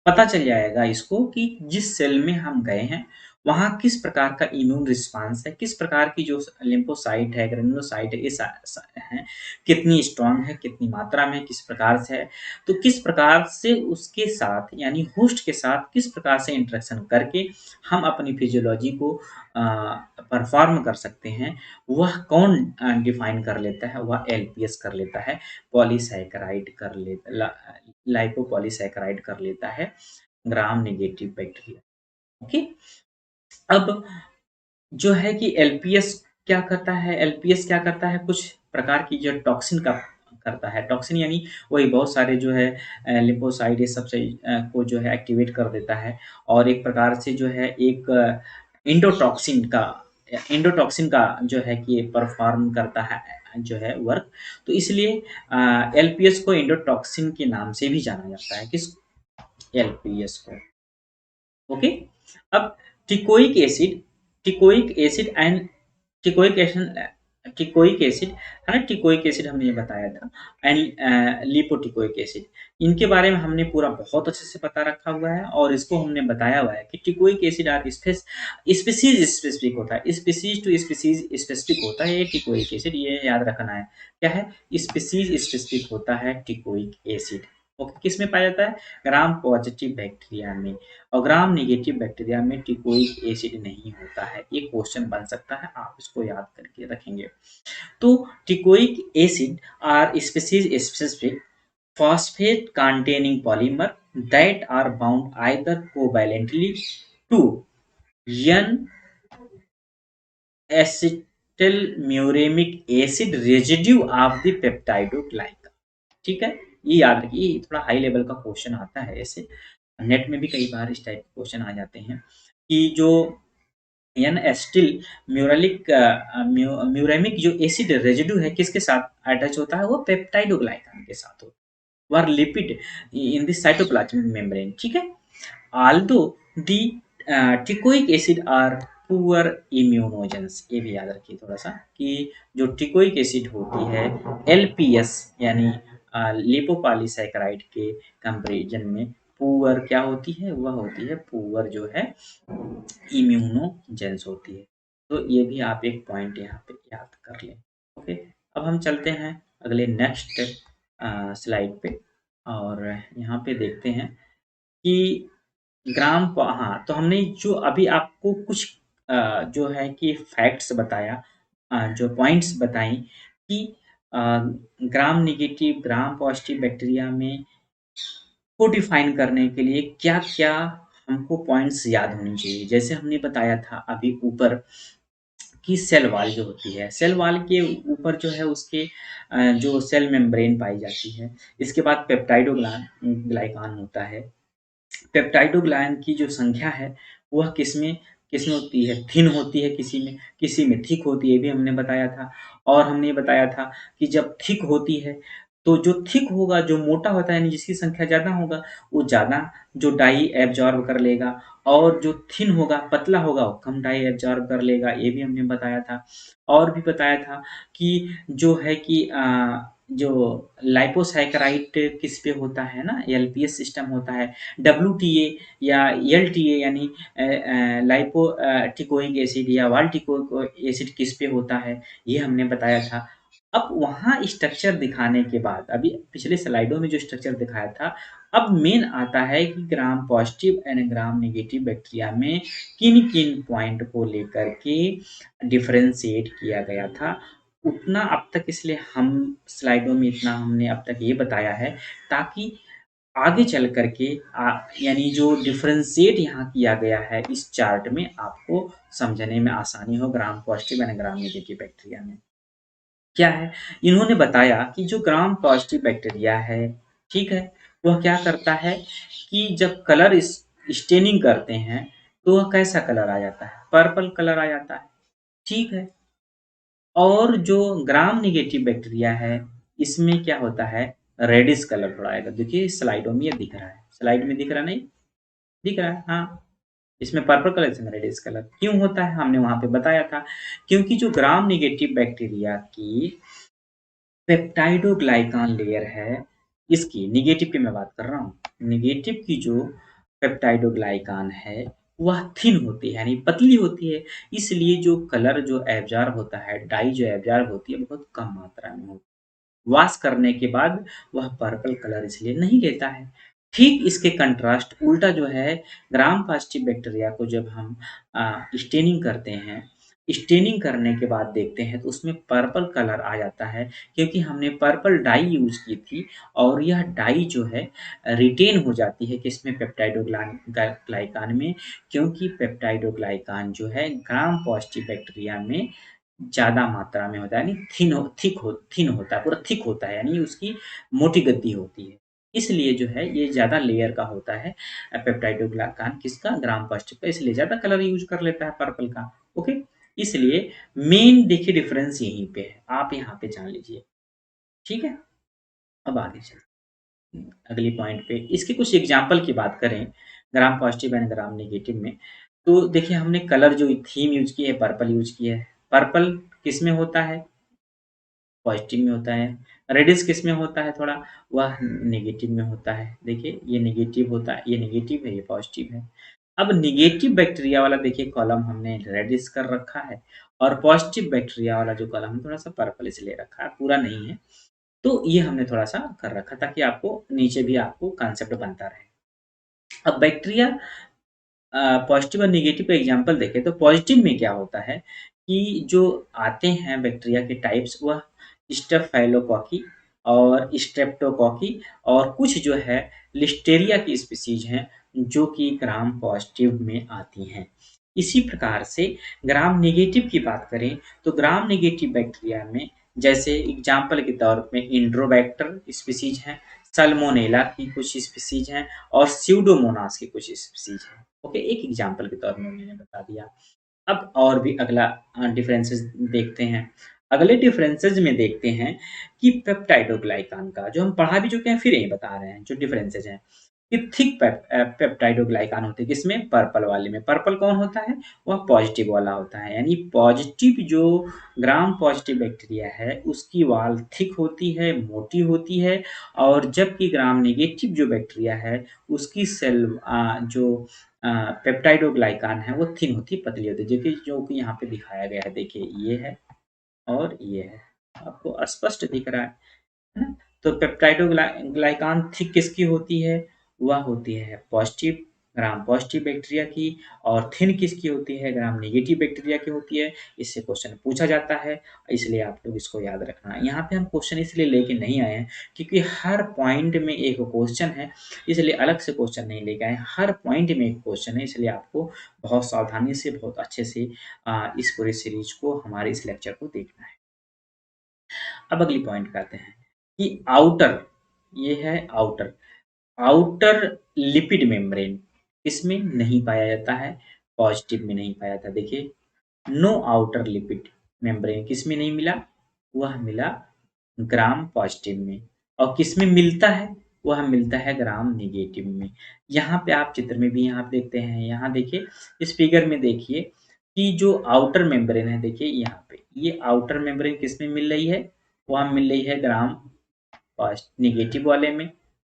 पता चल जाएगा इसको कि जिस सेल में हम गए हैं, वहाँ किस प्रकार का इम्यून रिस्पॉन्स है, किस प्रकार की जो लिम्फोसाइट है, ग्रैन्युलोसाइट है, ये हैं, कितनी स्ट्रॉन्ग है, कितनी मात्रा में, किस प्रकार से है। तो किस प्रकार से उसके साथ यानी होस्ट के साथ किस प्रकार से इंटरेक्शन करके हम अपनी फिजियोलॉजी को परफॉर्म कर सकते हैं, वह कौन डिफाइन कर लेता है? वह एलपीएस कर लेता है, पॉलीसैकेराइड कर ले लाइपोपॉलीसैकेराइड कर लेता है ग्राम नेगेटिव बैक्टीरिया। ओके। अब जो है कि एलपीएस क्या करता है? एलपीएस क्या करता है? कुछ प्रकार की जो टॉक्सिन का करता है। टॉक्सिन यानी वही बहुत सारे जो है लिम्फोसाइट ये सबसे को जो है एक्टिवेट कर देता है और एक प्रकार से जो है एक एंडोटॉक्सिन का जो है कि परफॉर्म करता है जो है वर्क। तो इसलिए एलपीएस को एंडोटॉक्सिन के नाम से भी जाना जाता है। किस? एलपीएस को। ओके। अब teichoic acid teichoic acid and teichoic acid teichoic acid है ना, टिकोइक एसिड हमने ये बताया था एंड लिपोटिकोइक एसिड, इनके बारे में हमने पूरा बहुत अच्छे से बता रखा हुआ है और इसको हमने बताया हुआ है कि teichoic acid are species specific होता है, स्पीसीज टू स्पीसीज स्पेसिफिक होता है ये टिकोइक एसिड, ये याद रखना है। क्या है? स्पीसीज स्पेसिफिक होता है टिकोइक एसिड। ओके, किस में पाया जाता है? ग्राम पॉजिटिव बैक्टीरिया में, और ग्राम नेगेटिव बैक्टीरिया में टिकोइक एसिड नहीं होता है। ये क्वेश्चन बन सकता है, आप इसको याद करके रखेंगे। तो teichoic acid are species specific phosphate containing polymer that are bound either covalently to n acetylmuramic acid residue of the peptidoglycan। ठीक है, ये याद रखिए, ये थोड़ा हाई लेवल का क्वेश्चन आता है, ऐसे नेट में भी कई बार इस टाइप के क्वेश्चन आ जाते हैं कि जो एन एसिटिल म्यूरलिक म्यूरेमिक जो एसिड रेजिड्यू है किसके साथ अटैच होता है? वो पेप्टाइडोग्लाइकान के साथ होता है, were lipid in the cytoplasmic membrane। ठीक है, although the teichoic acid are poor immunogens, ये भी याद रखिए थोड़ा सा कि जो टिकोइक एसिड होती है एलपीएस यानी लिपोपॉलीसैकेराइड के कंपैरिजन में पुअर क्या होती है? वह होती है पुअर जो है इम्यूनोजेंस होती है। तो ये भी आप एक पॉइंट यहाँ पे याद कर लें। ओके, अब हम चलते हैं अगले नेक्स्ट स्लाइड पे और यहाँ पे देखते हैं कि हाँ, तो हमने जो अभी आपको कुछ जो है कि फैक्ट्स बताया, जो पॉइंट्स बताई कि uh, gram negative, gram positive bacteria में को डिफाइन करने के लिए क्या-क्या हमको पॉइंट्स याद होने चाहिए। जैसे हमने बताया था अभी ऊपर कि सेल वॉल जो होती है, सेल वॉल के ऊपर जो है उसके जो सेल मेम्ब्रेन पाई जाती है। इसके बाद ग्लाइकान होता है। पेप्टाइडोग्लायन की जो संख्या है वह किसमें किसमें होती है? थिन होती है किसी में थिक होती है, ये भी हमने बताया था। और हमने ये बताया था कि जब थिक होती है, तो जो थिक होगा, जो मोटा होता है यानी जिसकी संख्या ज़्यादा होगा, वो ज़्यादा जो डाई एब्ज़ॉर्ब कर लेगा, और जो थिन होगा, पतला होगा, वो कम डाई एब्ज़ॉर्ब कर लेगा, ये भी हमने बताया था। और भी बताया था कि जो है कि जो लाइपोसैकेराइड किस पे होता है ना, एलपीएस सिस्टम होता है। डब्ल्यूटीए या एलटीए यानी लाइपो टिकोइक एसिड या वाल्टिकोइक एसिड किस पे होता है, ये हमने बताया था। अब वहाँ स्ट्रक्चर दिखाने के बाद, अभी पिछले स्लाइडों में जो स्ट्रक्चर दिखाया था, अब मेन आता है कि gram positive and gram negative bacteria में किन-किन पॉइंट को लेकर के डिफरेंशिएट किया गया था। उतना अब तक, इसलिए हम स्लाइडों में इतना हमने अब तक ये बताया है ताकि आगे चल कर के यानी जो डिफरेंशिएट यहाँ किया गया है इस चार्ट में, आपको समझने में आसानी हो gram positive and gram negative bacteria में। क्या है? इन्होंने बताया कि जो ग्राम पॉजिटिव बैक्टीरिया है, ठीक है? वह क्या करता है कि जब कलर स्टेनिंग करते हैं, तो वह कैसा कलर आ जाता है? पर्पल कलर आ जाता है, ठीक है? और जो ग्राम नेगेटिव बैक्टीरिया है, इसमें क्या होता है? रेडिश कलर थोड़ा आएगा। देखिए स्लाइडों में ये दिख रहा है। स्लाइड में दिख रहा नहीं? दिख रहा है, हाँ। इसमें पर्पल कलर, इसमें रेडिश कलर। क्यों होता है? हमने वहाँ पे बताया था, क्योंकि जो ग्राम नेगेटिव बैक्टीरिया की पेप्टाइडोग्लाइकान लेयर है, इसकी नेगेटिव की मैं बात कर रहा हूँ। नेगेटिव की जो पेप्टाइडोग्लाइकान है, वह थिन होती है यानी पतली होती है। इसलिए जो कलर जो एब्ज़ॉर्ब होता है, डाई जो एब्ज़ॉर्ब होती है, बहुत कम मात्रा में होती है। वॉश करने के बाद वह पर्पल कलर इसलिए नहीं लेता है। ठीक इसके कंट्रास्ट उल्टा जो है, ग्राम पॉजिटिव बैक्टीरिया को जब हम स्टेनिंग करते हैं, स्टेनिंग करने के बाद देखते हैं तो उसमें पर्पल कलर आ जाता है, क्योंकि हमने पर्पल डाई यूज़ की थी और यह डाई जो है रिटेन हो जाती है किसमें? ग्लाइकान में, क्योंकि पेप्टाइडोग्लाइकान जो है ग्राम पॉजिटिव बैक्टीरिया में ज़्यादा मात्रा में होता है, यानी थिन होता है, पूरा थिक होता है, यानी उसकी मोटी गद्दी होती है। इसलिए जो है ये ज़्यादा लेयर का होता है पेप्टाइडोग्लाइकान किसका? ग्राम पॉजिटिव का, इसलिए ज़्यादा कलर यूज़ कर लेता है पर्पल का। ओके? इसलिए मेन देखिए डिफरेंस यहीं पे है, आप यहाँ पे जान लीजिए। ठीक है? अब आगे चलते हैं अगली पॉइंट पे। इसके कुछ एग्ज़ाम्पल की बात करें, gram positive and gram negative में, तो देखिए हमने कलर जो थीम यूज़ की है, पर्पल यूज़ की है। पर्पल किसमें होता है? पॉजिटिव में होता है। रेडिश किस में होता है थोड़ा? वह नेगेटिव में होता है। देखिए ये नेगेटिव होता है, ये नेगेटिव है, ये पॉजिटिव है। अब नेगेटिव बैक्टीरिया वाला देखिए कॉलम हमने रेडिश कर रखा है और पॉजिटिव बैक्टीरिया वाला जो कॉलम है थोड़ा-सा पर्पल इसलिए रखा है, पूरा नहीं है। तो ये हमने थोड़ा-सा कर रखा ताकि आपको नीचे भी आपको कांसेप्ट बनता रहे। अब बैक्टीरिया पॉजिटिव और नेगेटिव का एग्जांपल देखें तो पॉजिटिव में क्या होता है कि जो आते हैं बैक्टीरिया के टाइप्स वह स्टेफाइलोकोकी और स्ट्रेप्टोकोकी और कुछ जो है लिस्टेरिया की स्पीशीज हैं जो कि ग्राम पॉजिटिव में आती हैं। इसी प्रकार से ग्राम नेगेटिव की बात करें तो ग्राम नेगेटिव बैक्टीरिया में जैसे एग्जाम्पल के तौर पे इंड्रोबैक्टर स्पीशीज हैं, सल्मोनेला की कुछ स्पीशीज हैं और स्यूडोमोनास की कुछ स्पीशीज हैं। ओके, एक एग्जाम्पल के तौर में मैंने बता दिया। अब और भी अगला डिफरेंसेस देखते हैं। अगले डिफरेंसेस में देखते हैं कि पेप्टाइडोग्लाइकान का जो हम पढ़ा भी चुके हैं फिर यही बता रहे हैं जो डिफरेंसेस हैं कि थिक पेप्टाइडोग्लाइकान होते हैं किसमें? पर्पल वाले में। पर्पल कौन होता है? वह पॉजिटिव वाला होता है, यानी पॉजिटिव जो ग्राम पॉजिटिव बैक्टीरिया है उसकी वॉल थिक होती है, मोटी होती है और जबकि ग्राम नेगेटिव जो बैक्टीरिया है उसकी सेल जो पेप्टाइडोग्लाइकान है वो थिन होती है, पतली होती है, जो कि यहाँ पे दिखाया गया है। देखिए ये है और ये है, आपको स्पष्ट दिख रहा है ना? तो पेप्टाइडोग्लाइकान थिक किसकी होती है? वह होती है पॉजिटिव ग्राम पॉजिटिव बैक्टीरिया की और थिन किसकी होती है? ग्राम नेगेटिव बैक्टीरिया की होती है। इससे क्वेश्चन पूछा जाता है, इसलिए आप लोग इसको याद रखना। यहाँ पे हम क्वेश्चन इसलिए लेके नहीं आए हैं क्योंकि हर पॉइंट में एक क्वेश्चन है, इसलिए अलग से क्वेश्चन नहीं लेके आए हैं। हर पॉइंट में एक क्वेश्चन है, इसलिए आपको बहुत सावधानी से, बहुत अच्छे से इस पूरे सीरीज को, हमारे इस लेक्चर को देखना है। अब अगली पॉइंट पे आते हैं कि आउटर, ये है आउटर, आउटर लिपिड मेम्ब्रेन इसमें नहीं पाया जाता है, पॉजिटिव में नहीं पाया जाता। देखिए नो आउटर लिपिड मेम्ब्रेन किसमें नहीं मिला? वह मिला ग्राम पॉजिटिव में। और किसमें मिलता है? वह मिलता है ग्राम नेगेटिव में। यहाँ पे आप चित्र में भी यहाँ देखते हैं, यहाँ देखिए इस फिगर में देखिए कि जो आउटर मेम्ब्रेन है, देखिए यहाँ पे ये आउटर मेम्ब्रेन किसमें मिल रही है? वह मिल रही है ग्राम नेगेटिव वाले में।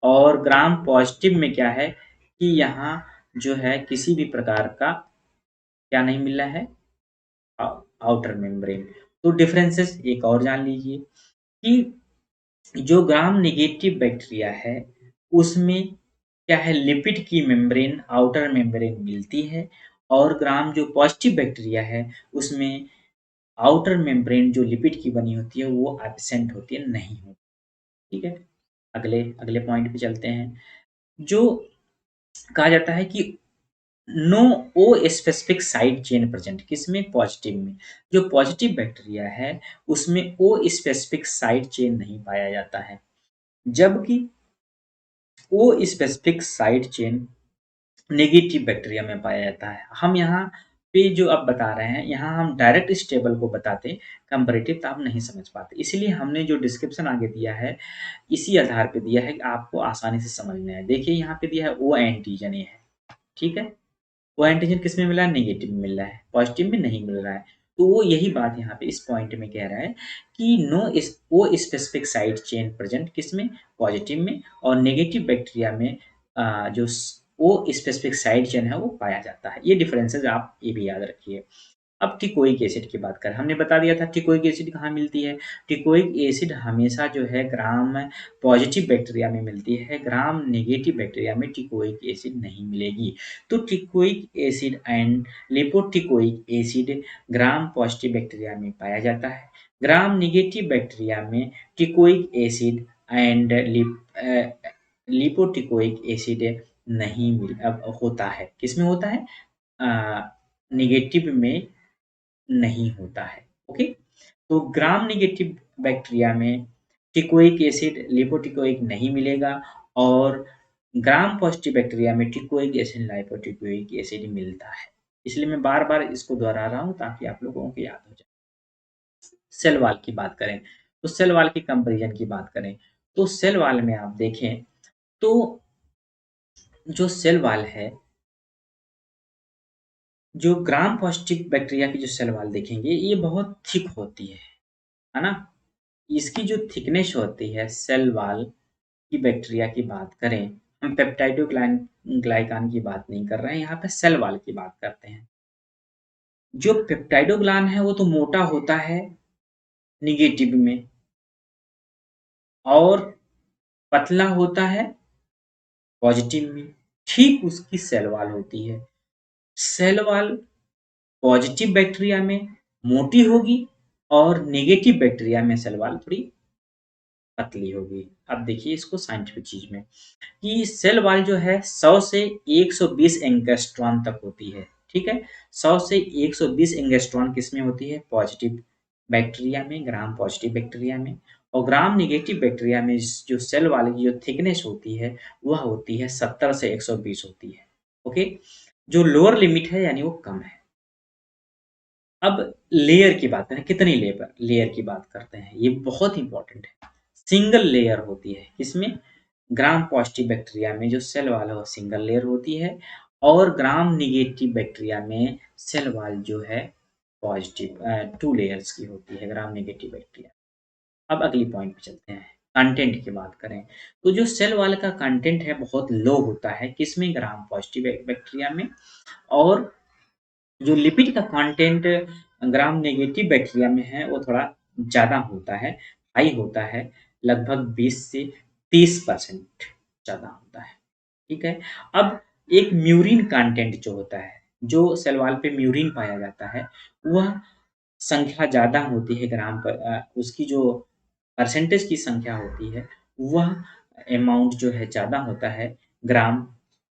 और ग्राम पॉजिटिव में क्या है कि यहाँ जो है किसी भी प्रकार का क्या नहीं मिला है? Outer membrane. तो डिफरेंसेस एक और जान लीजिए कि जो ग्राम नेगेटिव बैक्टीरिया है उसमें क्या है, लिपिड की मेम्ब्रेन आउटर मेम्ब्रेन मिलती है और ग्राम जो पॉजिटिव बैक्टीरिया है उसमें आउटर मेम्ब्रेन जो लिपिड की बनी होती है वो एब्सेंट होती है, नहीं होती। ठीक है, अगले अगले पॉइंट पे चलते हैं। जो कहा जाता है कि नो ओ स्पेसिफिक साइड चेन प्रेजेंट किसमें? पॉजिटिव में। जो पॉजिटिव बैक्टीरिया है उसमें ओ स्पेसिफिक साइड चेन नहीं पाया जाता है, जबकि O specific side chain negative bacteria में पाया जाता है। हम यहाँ पे जो अब बता रहे हैं, यहाँ हम डायरेक्ट इस टेबल को बताते, कंपैरेटिव तो आप नहीं समझ पाते। इसलिए हमने जो डिस्क्रिप्शन आगे दिया है, इसी आधार पे दिया है कि आपको आसानी से समझ में आए। देखिए यहाँ पे दिया है ओ एंटीजन ए है, ठीक है? वो एंटीजन किसमें मिला है? नेगेटिव में मिल रहा है, पॉजिटिव में नहीं मिल रहा है। तो वो यही बात यहाँ पे इस पॉइंट में कह रहा है कि नो इस ओ स्पेसिफिक साइड चेन प्रेजेंट किसमें? पॉजिटिव में। और नेगेटिव बैक्टीरिया में जो ओ स्पेसिफिक साइड चेन है वो पाया जाता है। ये डिफरेंसेस आप ये भी याद रखिए। अब टिकोइक एसिड की बात करें, हमने बता दिया था टिकोइक एसिड कहाँ मिलती है। टिकोइक एसिड हमेशा जो है ग्राम पॉजिटिव बैक्टीरिया में मिलती है, ग्राम नेगेटिव बैक्टीरिया में टिकोइक एसिड नहीं मिलेगी। तो teichoic acid and lipoteichoic acid gram positive bacteria में पाया जाता है, ग्राम नेगेटिव बैक्टीरिया में teichoic acid and lipoteichoic acid नहीं मिल अब होता है। किसमें होता है? नेगेटिव में नहीं होता है। ओके, तो ग्राम नेगेटिव बैक्टीरिया में टिकोइक एसिड लिपोटिकोइक नहीं मिलेगा और ग्राम पॉजिटिव बैक्टीरिया में टिकोइक एसिड लाइपोटिकोइक एसिड मिलता है। इसलिए मैं बार बार इसको दोहरा रहा हूँ ताकि आप लोगों को याद हो जाए। सेल वॉल की बात करें तो सेल वॉल की कंपेरिजन की बात करें तो सेल वॉल में आप देखें तो जो सेल वॉल है, जो ग्राम पॉजिटिव बैक्टीरिया की जो सेल वॉल देखेंगे ये बहुत थिक होती है ना? इसकी जो थिकनेस होती है सेल वॉल की बैक्टीरिया की बात करें, हम ग्लाइकान की बात नहीं कर रहे हैं, यहाँ पे सेल वॉल की बात करते हैं। जो पेप्टाइडोग्लान है वो तो मोटा होता है निगेटिव में और पतला होता है पॉजिटिव में। ठीक उसकी सेल वॉल होती है। सेल वॉल पॉजिटिव बैक्टीरिया में मोटी होगी और नेगेटिव बैक्टीरिया में सेल वॉल थोड़ी पतली होगी। अब देखिए इसको साइंटिफिक चीज में कि सेल वॉल जो है 100 से 120 एंगस्ट्रॉन तक होती है। ठीक है, 100 से 120 एंगस्ट्रॉन किस में होती है? पॉजिटिव बैक्टीरिया में, ग्राम पॉजिटिव बैक्टीरिया में। और ग्राम नेगेटिव बैक्टीरिया में जो सेल वॉल की जो थिकनेस होती है वह होती है 70 से 120 होती है। ओके, जो लोअर लिमिट है यानी वो कम है। अब लेयर की बात करें, कितनी लेयर लेयर की बात करते हैं, ये बहुत इंपॉर्टेंट है। सिंगल लेयर होती है इसमें, ग्राम पॉजिटिव बैक्टीरिया में जो सेल वॉल है वो सिंगल लेयर होती है और ग्राम निगेटिव बैक्टीरिया में सेल वॉल जो है पॉजिटिव 2 लेयर्स की होती है ग्राम नेगेटिव बैक्टीरिया। अब अगली पॉइंट पे चलते हैं, कंटेंट की बात करें तो जो सेल वॉल का कंटेंट है बहुत लो होता है किसमें? ग्राम पॉजिटिव बैक्टीरिया में। और जो लिपिड का कंटेंट ग्राम नेगेटिव बैक्टीरिया में है वो थोड़ा ज़्यादा होता है, हाई होता है, लगभग 20 से 30% ज़्यादा होता है। ठीक है, अब एक म्यूरिन कंटेंट जो होता है, जो सेल वॉल पे म्यूरिन पाया जाता है, वह संख्या ज़्यादा होती है उसकी जो परसेंटेज की संख्या होती है, वह अमाउंट जो है ज़्यादा होता है ग्राम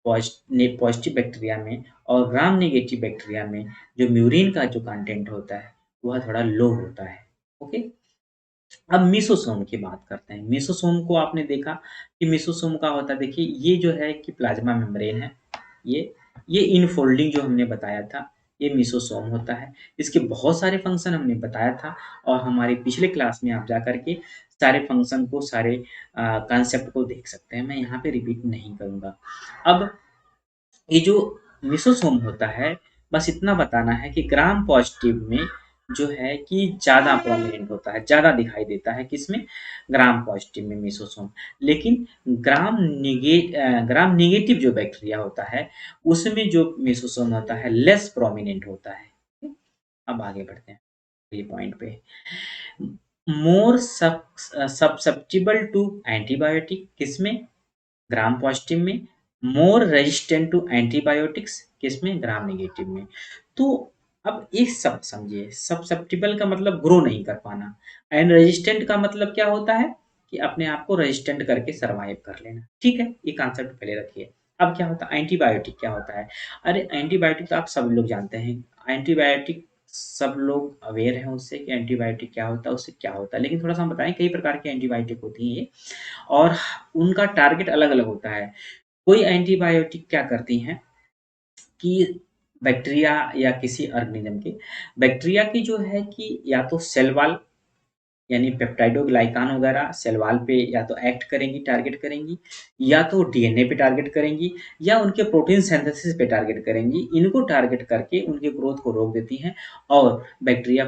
पॉजिटिव बैक्टीरिया में। और ग्राम नेगेटिव बैक्टीरिया में जो म्यूरिन का जो कंटेंट होता है, वह थोड़ा लो होता है। ओके, अब मेसोसोम की बात करते हैं। मेसोसोम को आपने देखा कि मेसोसोम का होता है, देखिए ये जो है कि प्लाज्मा मेम्ब्रेन है, ये ये इनफोल्डिंग जो हमने बताया था, ये मेसोसोम होता है। इसके बहुत सारे फंक्शन हमने बताया था और हमारे पिछले क्लास में आप जाकर के सारे फंक्शन को, सारे कॉन्सेप्ट को देख सकते हैं। मैं यहाँ पे रिपीट नहीं करूँगा। अब ये जो मेसोसोम होता है, बस इतना बताना है कि ग्राम पॉजिटिव में जो है कि ज़्यादा प्रोमिनेंट होता है, ज़्यादा दिखाई देता है किसमें? ग्राम पॉजिटिव में मेसोसोम। लेकिन ग्राम नेगेटिव जो बैक्टीरिया होता है, उसमें जो मेसोसोम होता है लेस प्रोमिनेंट होता है। अब आगे बढ़ते हैं अगले पॉइंट पे। मोर सब्सेप्टिबल टू एंटीबायोटिक किसमें? ग्राम पॉजिटिव में। मोर रेजिस्टेंट टू एंटीबायोटिक्स किसमें? ग्राम नेगेटिव में। तो अब एक शब्द समझिए, सब्सेप्टिबल का मतलब ग्रो नहीं कर पाना एंड रेजिस्टेंट का मतलब क्या होता है कि अपने आप को रेजिस्टेंट करके सरवाइव कर लेना। ठीक है, ये कॉन्सेप्ट पहले रखिए। अब क्या होता है एंटीबायोटिक, क्या होता है? अरे एंटीबायोटिक तो आप सब लोग जानते हैं। एंटीबायोटिक सब लोग अवेयर हैं उससे कि एंटीबायोटिक क्या होता है, उससे क्या होता है, लेकिन थोड़ा सा हम बताएं कई प्रकार के एंटीबायोटिक होती हैं ये और उनका टारगेट अलग-अलग होता है। कोई एंटीबायोटिक क्या करती हैं कि बैक्टीरिया या किसी ऑर्गेनिज्म के, बैक्टीरिया की जो है कि या तो सेल वॉल यानी पेप्टाइडोग्लाइकान वगैरह सेल वॉल पे या तो एक्ट करेंगी, टारगेट करेंगी, या तो डीएनए पे टारगेट करेंगी, या उनके प्रोटीन सिंथेसिस पे टारगेट करेंगी। इनको टारगेट करके उनके ग्रोथ को रोक देती हैं और बैक्टीरिया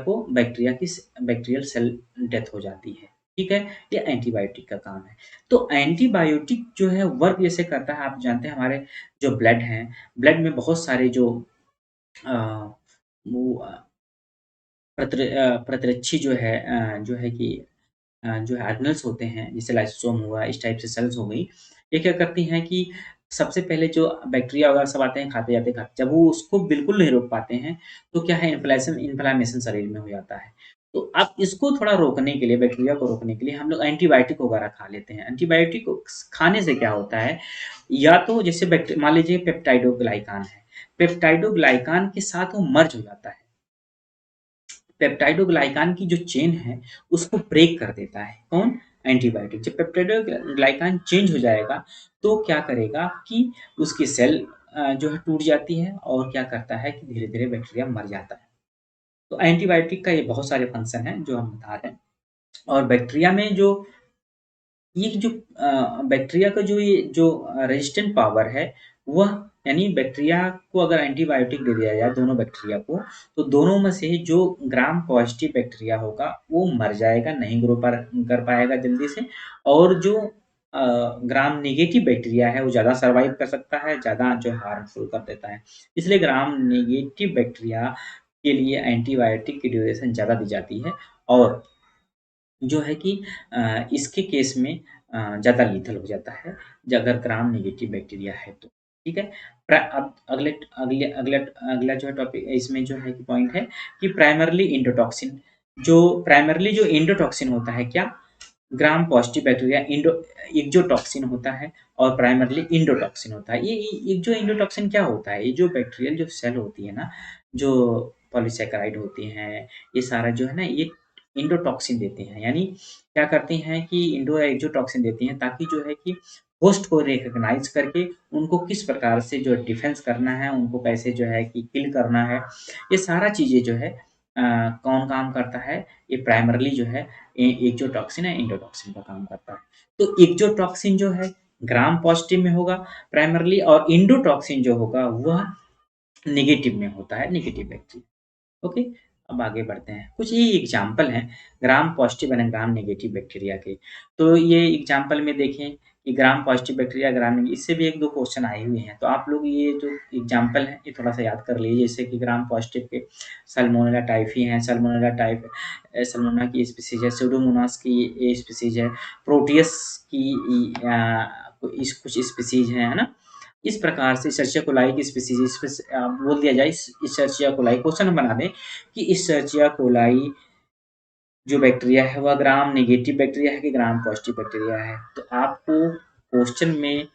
की बैक्टीरियल सेल डेथ हो जाती है। ठीक है, ये एंटीबायोटिक का काम है। तो एंटीबायोटिक जो है वर्क जैसे करता है, आप जानते हैं हमारे जो ब्लड है, ब्लड में बहुत सारे जो अ, वो प्रतिरक्षी जो है कि जो है ऑर्गेनेल्स होते हैं, जैसे लाइसोसोम हुआ, इस टाइप से सेल्स हो गई, ये क्या करती हैं कि सबसे पहले जो बैक्टीरिया वगैरह सब आते हैं, खाते जाते खाते, जब वो उसको बिल्कुल नहीं रोक पाते हैं, तो क्या है इन्फ्लेमेशन शरीर में हो जाता है। तो अब इसको थोड़ा रोकने के लिए, बैक्टीरिया को रोकने के लिए हम लोग एंटीबायोटिक वगैरह खा लेते हैं। एंटीबायोटिक को खाने से क्या होता है, या तो जैसे मान लीजिए पेप्टाइडोग्लाइकान है, पेप्टाइडोग्लाइकान के साथ वो मर्ज हो जाता है। पेप्टाइडोग्लाइकान की जो चेन है उसको ब्रेक कर देता है कौन? एंटीबायोटिक। जब पेप्टाइडोग्लाइकान चेंज हो जाएगा तो क्या करेगा कि उसकी सेल जो है टूट जाती है और क्या करता है कि धीरे धीरे बैक्टीरिया मर जाता है। तो एंटीबायोटिक का ये बहुत सारे फंक्शन हैं जो हम बता रहे हैं। और बैक्टीरिया में जो ये जो बैक्टीरिया का जो ये जो रेजिस्टेंट पावर है वह यानी बैक्टीरिया को अगर एंटीबायोटिक दे दिया जाए दोनों बैक्टीरिया को, तो दोनों में से जो ग्राम पॉजिटिव बैक्टीरिया होगा वो मर जाएगा, नहीं ग्रो कर पाएगा जल्दी से, और जो ग्राम नेगेटिव बैक्टीरिया है वो ज़्यादा सर्वाइव कर सकता है, ज़्यादा जो हार्मफुल कर देता है। इसलिए ग्राम नेगेटिव बैक्टीरिया के लिए एंटीबायोटिक की ड्यूरेशन ज़्यादा दी जाती है, और जो है कि इसके केस में ज़्यादा लीथल हो जाता है, अगर ग्राम नेगेटिव बैक्टीरिया है तो, ठीक है? अब अगले अगले अगला अगला जो है टॉपिक इसमें जो है कि पॉइंट है कि प्राइमरली एंडोटॉक्सिन, जो एंडोटॉक्सिन होता है क्या? ग्राम पॉजिटिव बैक्टीरिया एक्जोटॉक्सिन होता है और प्राइमरली इंडोटॉक्सिन होता है। ये जो इंडोटॉक्सिन क्या होता है? ये जो बैक्टीरियल जो सेल होती है ना, जो पॉलीसैकेराइड होती हैं, ये सारा जो है ना, ये इंडोटॉक्सिन देते हैं। यानी क्या करते हैं कि इंडो या एक्सोटॉक्सिन देती हैं ताकि जो है कि होस्ट को रिकॉग्नाइज करके उनको किस प्रकार से जो डिफेंस करना है, उनको कैसे जो है कि किल करना है, ये सारा चीज़ें जो है कौन काम करता है? ये प्राइमरली जो है एक्सोटॉक्सिन या इंडोटॉक्सिन का काम करता है। तो एक्सोटॉक्सिन जो है ग्राम पॉजिटिव में होगा प्राइमरली, और इंडोटॉक्सिन जो होगा वह नेगेटिव में होता है, नेगेटिव बैक्टीरिया। ओके, अब आगे बढ़ते हैं। कुछ ये एग्जाम्पल हैं gram positive and gram negative bacteria के। तो ये एग्जाम्पल में देखें कि ग्राम पॉजिटिव बैक्टीरिया, ग्राम इससे भी 1-2 क्वेश्चन आए हुए हैं। तो आप लोग ये जो एग्जाम्पल हैं ये थोड़ा-सा याद कर लीजिए। जैसे कि ग्राम पॉजिटिव के सल्मोनेला टाइफी हैं, सल्मोनेला टाइप सल्मोनेला की स्पीशीज़ है, स्यूडोमोनास की ये स्पीशीज़ है, प्रोटियस की इस कुछ स्पीशीज़ हैं, है ना? इस प्रकार से इशर्चिया कोलाई की स्पीशीज़ बोल दिया जाए इशर्चिया कोलाई, क्वेश्चन हम बना दें कि इशर्चिया कोलाई जो बैक्टीरिया है वह ग्राम नेगेटिव बैक्टीरिया है कि ग्राम पॉजिटिव बैक्टीरिया है। तो आपको क्वेश्चन में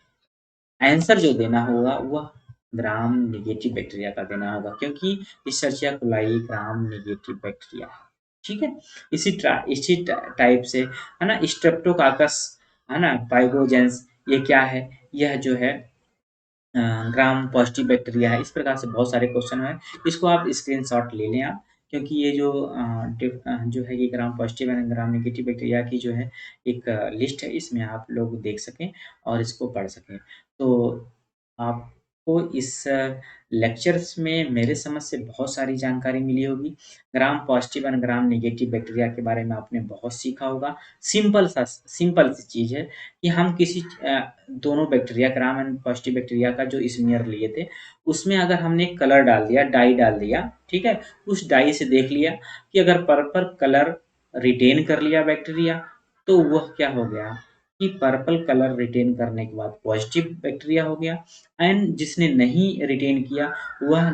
आंसर जो देना होगा वह ग्राम नेगेटिव बैक्टीरिया का देना होगा, क्योंकि इशर्चिया कोलाई ग्राम नेगेटिव बैक्टीरिया है। ठीक है? इसी टाइप से है ना, स्ट्रेप्टोकाकस है ना, पाइगोजेंस, ये क्या है? यह जो है अ, ग्राम पॉजिटिव बैक्टीरिया है। इस प्रकार से बहुत सारे क्वेश्चन हैं। इसको आप स्क्रीनशॉट ले लें आप, क्योंकि ये जो जो है ये gram positive and gram negative bacteria की जो है एक लिस्ट है, इसमें आप लोग देख सकें और इसको पढ़ सकें। तो आपको इस लेक्चर्स में मेरे समझ से बहुत सारी जानकारी मिली होगी। Gram positive and gram negative bacteria के बारे में आपने बहुत सीखा होगा। सिंपल सी चीज़ है कि हम किसी दोनों bacteria gram and positive bacteria का जो स्मीयर लिए थे, उसमें अगर हमने कलर डाल दिया, डाई डाल दिया, ठीक है? उस डाई से देख लिया कि अगर पर्पल कलर रिटेन कर लिया बैक्टीरिया, तो वह क्या हो गया कि पर्पल कलर रिटेन करने के बाद पॉजिटिव बैक्टीरिया हो गया, एंड जिसने नहीं रिटेन किया वह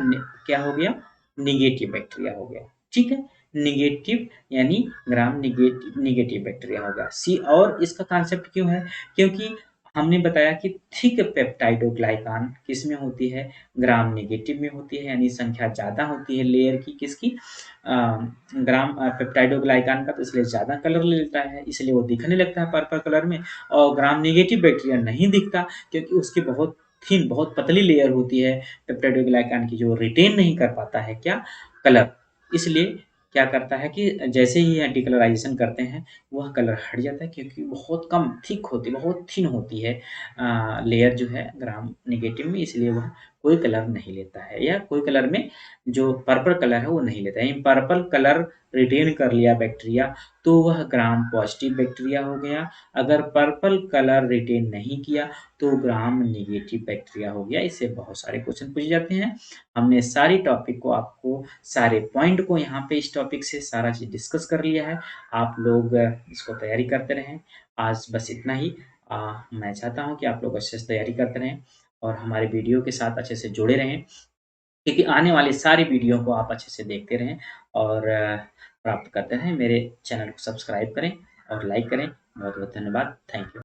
क्या हो गया? नेगेटिव बैक्टीरिया हो गया। ठीक है? नेगेटिव यानी ग्राम नेगेटिव बैक्टीरिया होगा। और इसका कॉन्सेप्ट क्यों है? क्योंकि हमने बताया कि थिक पेप्टाइडोग्लाइकान किसमें होती है? ग्राम नेगेटिव में होती है, यानी संख्या ज़्यादा होती है लेयर की किसकी? अ, ग्राम पेप्टाइडोग्लाइकान का, तो इसलिए ज़्यादा कलर ले लेता है, इसलिए वो दिखने लगता है पर्पल कलर में। और ग्राम नेगेटिव बैक्टीरिया नहीं दिखता, क्योंकि उसकी बहुत थिन, बहुत पतली लेयर होती है पेप्टाइडोग्लाइकान की, जो रिटेन नहीं कर पाता है क्या? कलर। इसलिए क्या करता है कि जैसे ही डिकलराइज़ेशन करते हैं, वह कलर हट जाता है, क्योंकि बहुत कम थिक होती है, बहुत थिन होती है लेयर जो है ग्राम नेगेटिव में, इसलिए वह कोई कलर नहीं लेता है, या कोई कलर में जो पर्पल कलर है वो नहीं लेता है। पर्पल कलर रिटेन कर लिया बैक्टीरिया, तो वह ग्राम पॉजिटिव बैक्टीरिया हो गया। अगर पर्पल कलर रिटेन नहीं किया तो ग्राम नेगेटिव बैक्टीरिया हो गया। इससे बहुत सारे क्वेश्चन पूछे जाते हैं। हमने सारी टॉपिक को आपको, सारे पॉइंट को यहाँ पे इस टॉपिक से सारा चीज़ डिस्कस कर लिया है। आप लोग इसको तैयारी करते रहें। आज बस इतना ही। मैं चाहता हूँ कि आप लोग अच्छे से तैयारी करते रहें और हमारे वीडियो के साथ अच्छे से जुड़े रहें, क्योंकि आने वाली सारी वीडियो को आप अच्छे से देखते रहें और प्राप्त करते रहें। मेरे चैनल को सब्सक्राइब करें और लाइक करें। बहुत-बहुत धन्यवाद। Thank you.